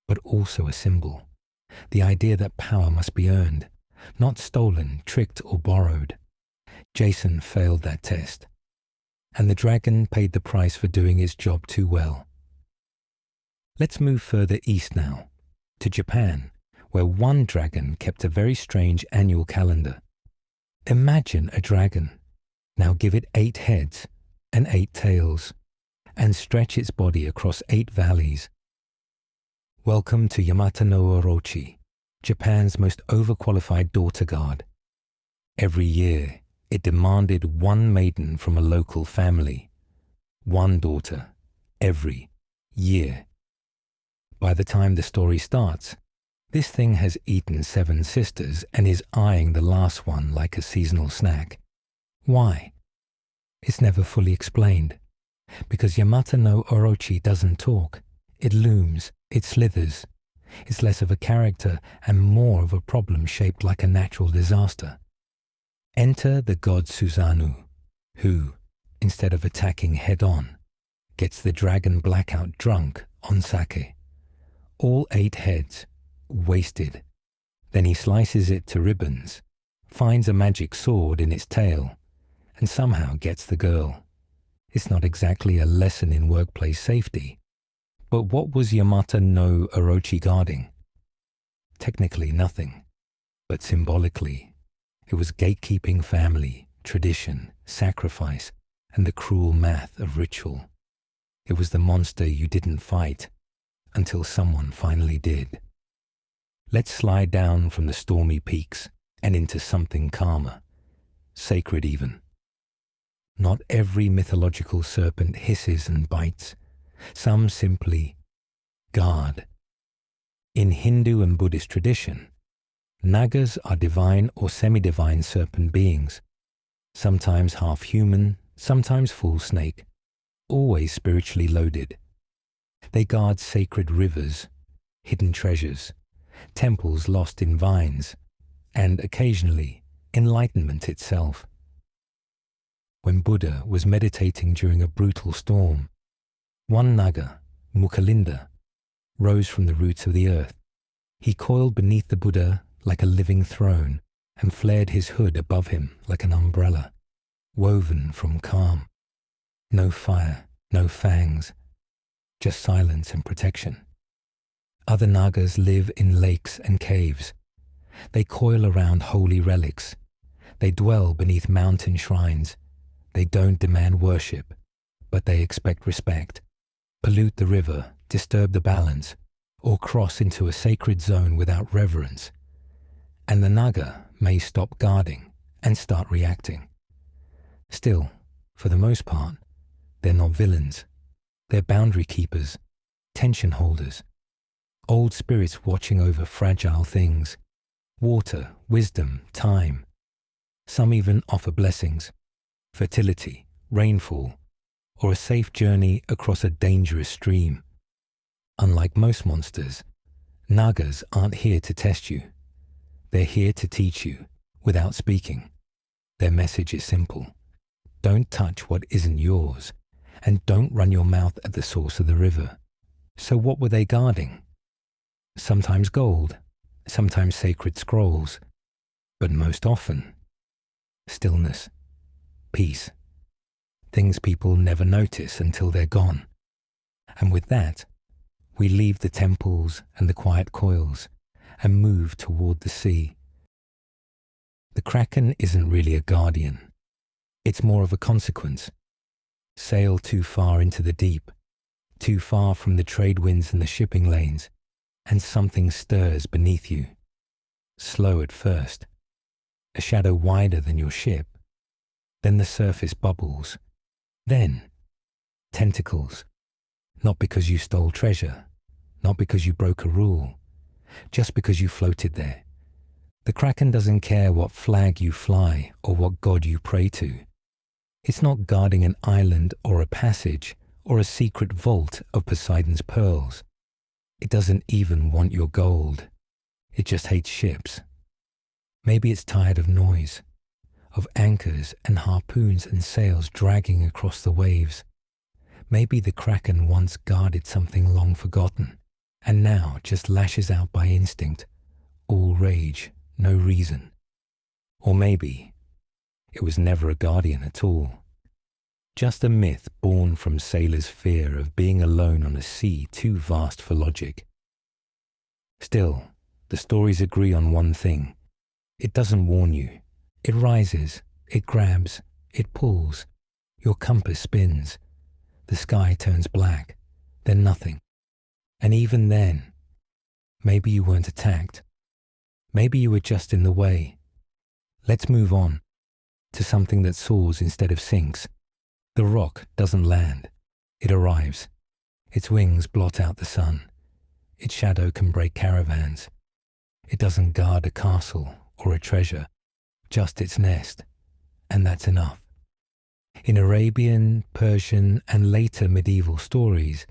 but also a symbol. The idea that power must be earned, not stolen, tricked, or borrowed. Jason failed that test, and the dragon paid the price for doing its job too well. Let's move further east now, to Japan, where one dragon kept a very strange annual calendar. Imagine a dragon. Now give it 8 heads and 8 tails, and stretch its body across 8 valleys. Welcome to Yamata no Orochi, Japan's most overqualified daughter guard. Every year, it demanded one maiden from a local family. One daughter, every year. By the time the story starts, this thing has eaten 7 sisters and is eyeing the last one like a seasonal snack. Why? It's never fully explained. Because Yamata no Orochi doesn't talk. It looms, it slithers. It's less of a character and more of a problem shaped like a natural disaster. Enter the god Susanoo, who, instead of attacking head-on, gets the dragon blackout drunk on sake. All 8 heads, wasted. Then he slices it to ribbons, finds a magic sword in its tail, and somehow gets the girl. It's not exactly a lesson in workplace safety, but what was Yamata no Orochi guarding? Technically nothing, but symbolically, it was gatekeeping family, tradition, sacrifice, and the cruel math of ritual. It was the monster you didn't fight until someone finally did. Let's slide down from the stormy peaks and into something calmer, sacred even. Not every mythological serpent hisses and bites. Some simply guard. In Hindu and Buddhist tradition, Nagas are divine or semi-divine serpent beings, sometimes half human, sometimes full snake, always spiritually loaded. They guard sacred rivers, hidden treasures, temples lost in vines, and occasionally enlightenment itself. When Buddha was meditating during a brutal storm, one Naga, Mukhalinda, rose from the roots of the earth. He coiled beneath the Buddha like a living throne and flared his hood above him like an umbrella, woven from calm. No fire, no fangs, just silence and protection. Other Nagas live in lakes and caves. They coil around holy relics. They dwell beneath mountain shrines. They don't demand worship, but they expect respect. Pollute the river, disturb the balance, or cross into a sacred zone without reverence. And the Naga may stop guarding and start reacting. Still, for the most part, they're not villains. They're boundary keepers, tension holders, old spirits watching over fragile things, water, wisdom, time. Some even offer blessings, fertility, rainfall, or a safe journey across a dangerous stream. Unlike most monsters, Nagas aren't here to test you. They're here to teach you without speaking. Their message is simple. Don't touch what isn't yours, and don't run your mouth at the source of the river. So what were they guarding? Sometimes gold, sometimes sacred scrolls, but most often, stillness, peace, things people never notice until they're gone. And with that, we leave the temples and the quiet coils and move toward the sea. The Kraken isn't really a guardian. It's more of a consequence. Sail too far into the deep, too far from the trade winds and the shipping lanes, and something stirs beneath you. Slow at first, a shadow wider than your ship. Then the surface bubbles. Then, tentacles. Not because you stole treasure, not because you broke a rule, just because you floated there. The Kraken doesn't care what flag you fly or what god you pray to. It's not guarding an island or a passage or a secret vault of Poseidon's pearls. It doesn't even want your gold. It just hates ships. Maybe it's tired of noise, of anchors and harpoons and sails dragging across the waves. Maybe the Kraken once guarded something long forgotten, and now just lashes out by instinct, all rage, no reason. Or maybe it was never a guardian at all. just a myth born from sailors' fear of being alone on a sea too vast for logic. Still, the stories agree on one thing. It doesn't warn you. It rises, it grabs, it pulls. Your compass spins. The sky turns black, then nothing. And even then, maybe you weren't attacked. Maybe you were just in the way. Let's move on to something that soars instead of sinks. The rock doesn't land. It arrives. Its wings blot out the sun. Its shadow can break caravans. It doesn't guard a castle or a treasure, just its nest, and that's enough. In Arabian, Persian, and later medieval stories,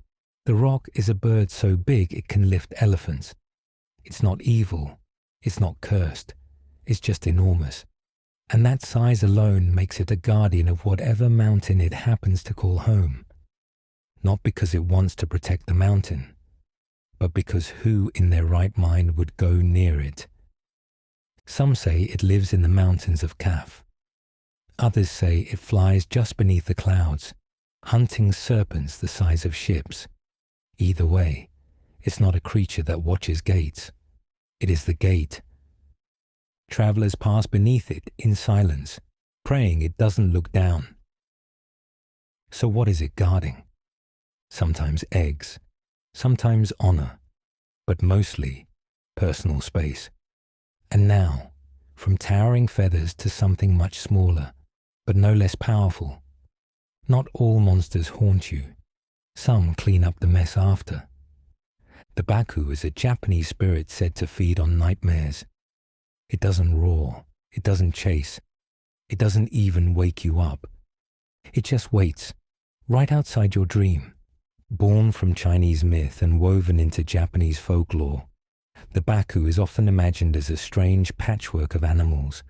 the rock is a bird so big it can lift elephants. It's not evil. It's not cursed. It's just enormous. And that size alone makes it a guardian of whatever mountain it happens to call home. Not because it wants to protect the mountain, but because who in their right mind would go near it? Some say it lives in the mountains of Kaf. Others say it flies just beneath the clouds, hunting serpents the size of ships. Either way, it's not a creature that watches gates. It is the gate. Travelers pass beneath it in silence, praying it doesn't look down. So what is it guarding? Sometimes eggs, sometimes honor, but mostly personal space. And now, from towering feathers to something much smaller, but no less powerful. Not all monsters haunt you. Some clean up the mess after. The Baku is a Japanese spirit said to feed on nightmares. It doesn't roar. It doesn't chase. It doesn't even wake you up. It just waits, right outside your dream. Born from Chinese myth and woven into Japanese folklore, the Baku is often imagined as a strange patchwork of animals.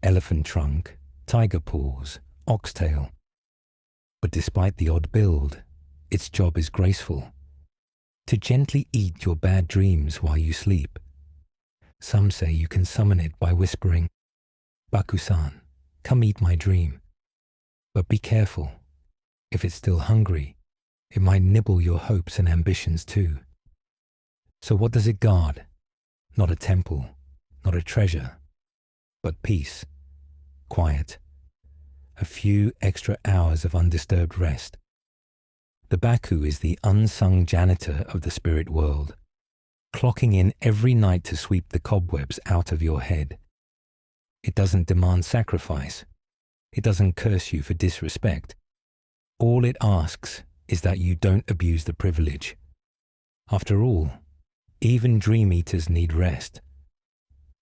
Elephant trunk, tiger paws, oxtail. But despite the odd build, its job is graceful. To gently eat your bad dreams while you sleep. Some say you can summon it by whispering, "Baku-san, come eat my dream." But be careful. If it's still hungry, it might nibble your hopes and ambitions too. So what does it guard? Not a temple, not a treasure, but peace, quiet, a few extra hours of undisturbed rest. The Baku is the unsung janitor of the spirit world, clocking in every night to sweep the cobwebs out of your head. It doesn't demand sacrifice. It doesn't curse you for disrespect. All it asks is that you don't abuse the privilege. After all, even dream eaters need rest.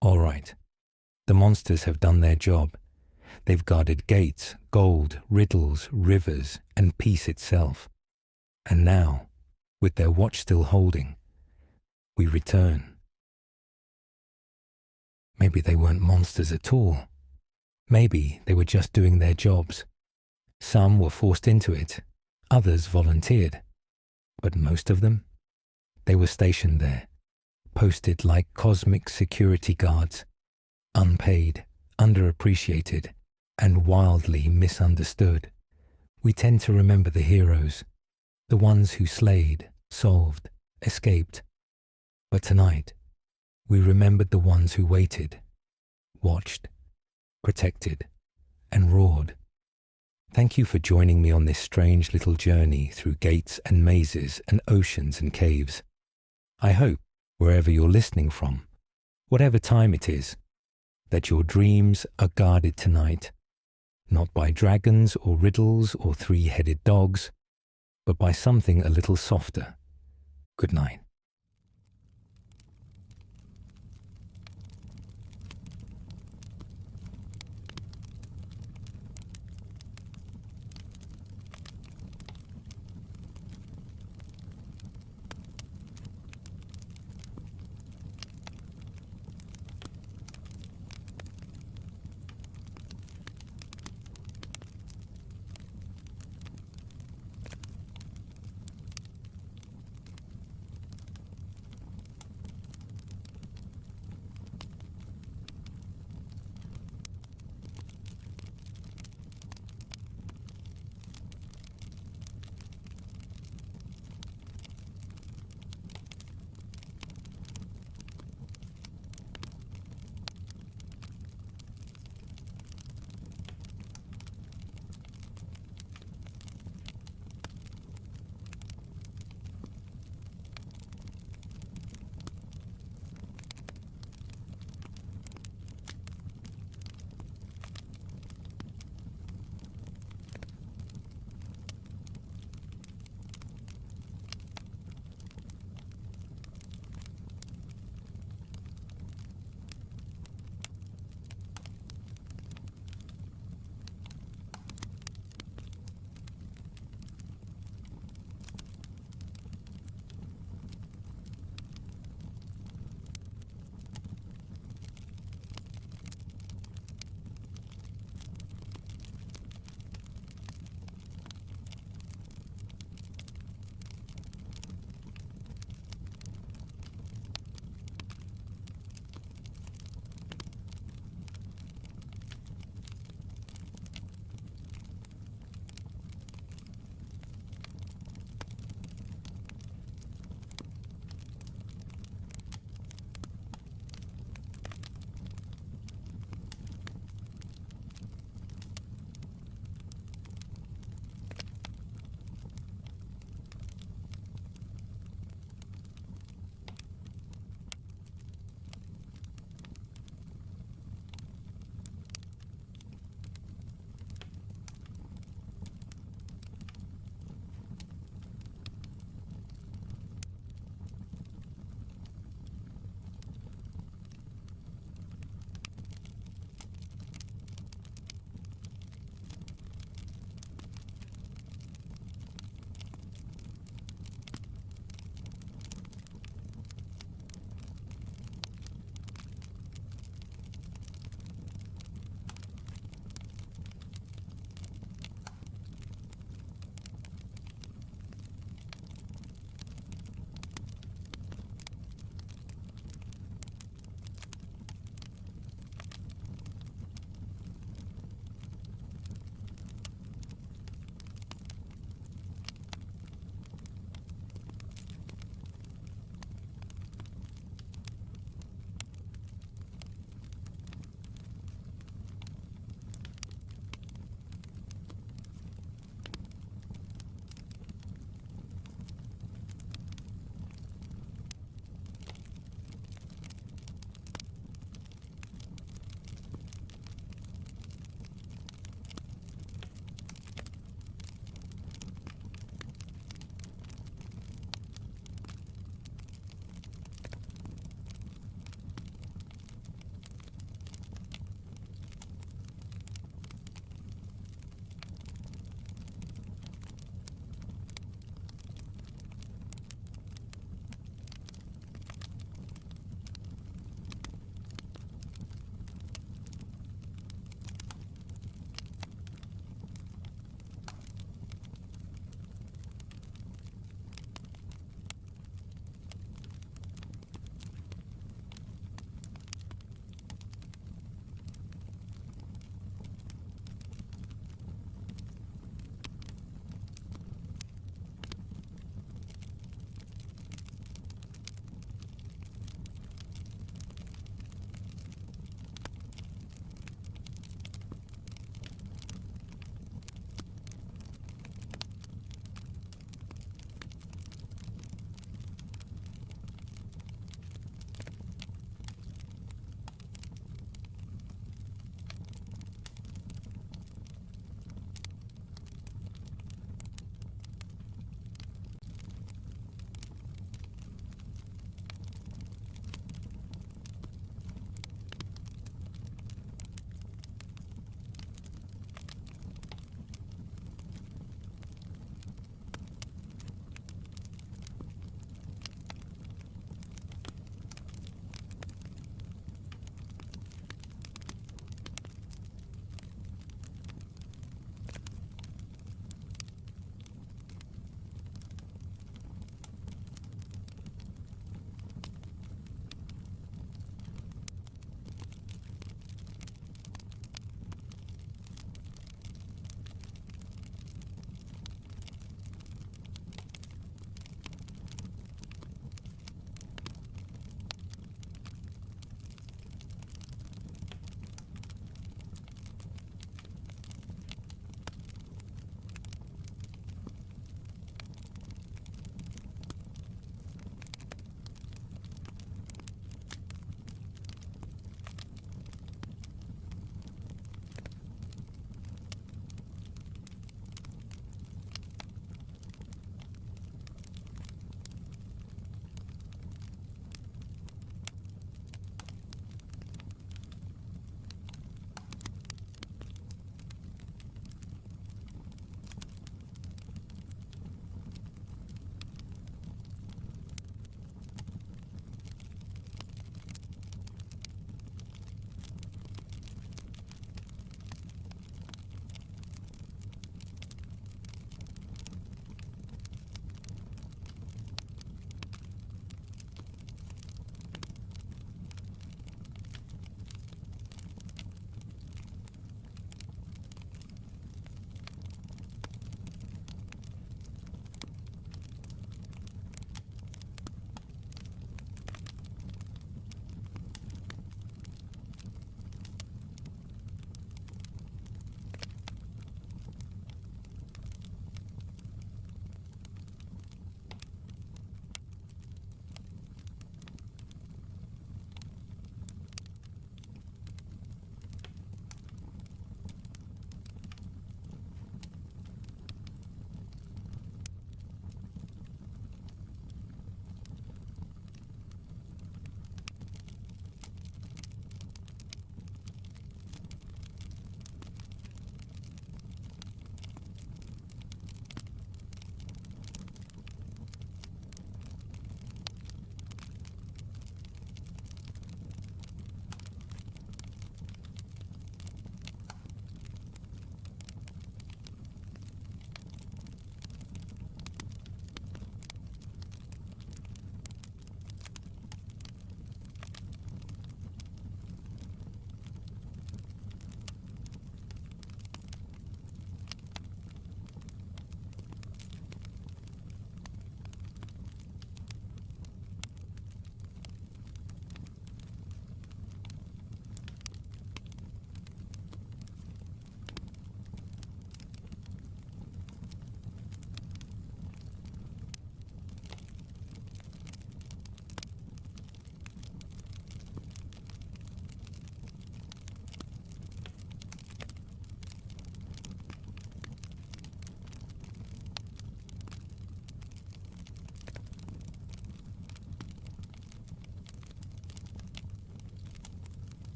All right, the monsters have done their job. They've guarded gates, gold, riddles, rivers, and peace itself. And now, with their watch still holding, we return. Maybe they weren't monsters at all. Maybe they were just doing their jobs. Some were forced into it, others volunteered. But most of them, they were stationed there, posted like cosmic security guards, unpaid, underappreciated, and wildly misunderstood. We tend to remember the heroes, the ones who slayed, solved, escaped. But tonight, we remembered the ones who waited, watched, protected, and roared. Thank you for joining me on this strange little journey through gates and mazes and oceans and caves. I hope, wherever you're listening from, whatever time it is, that your dreams are guarded tonight, not by dragons or riddles or three-headed dogs, but by something a little softer. Good night.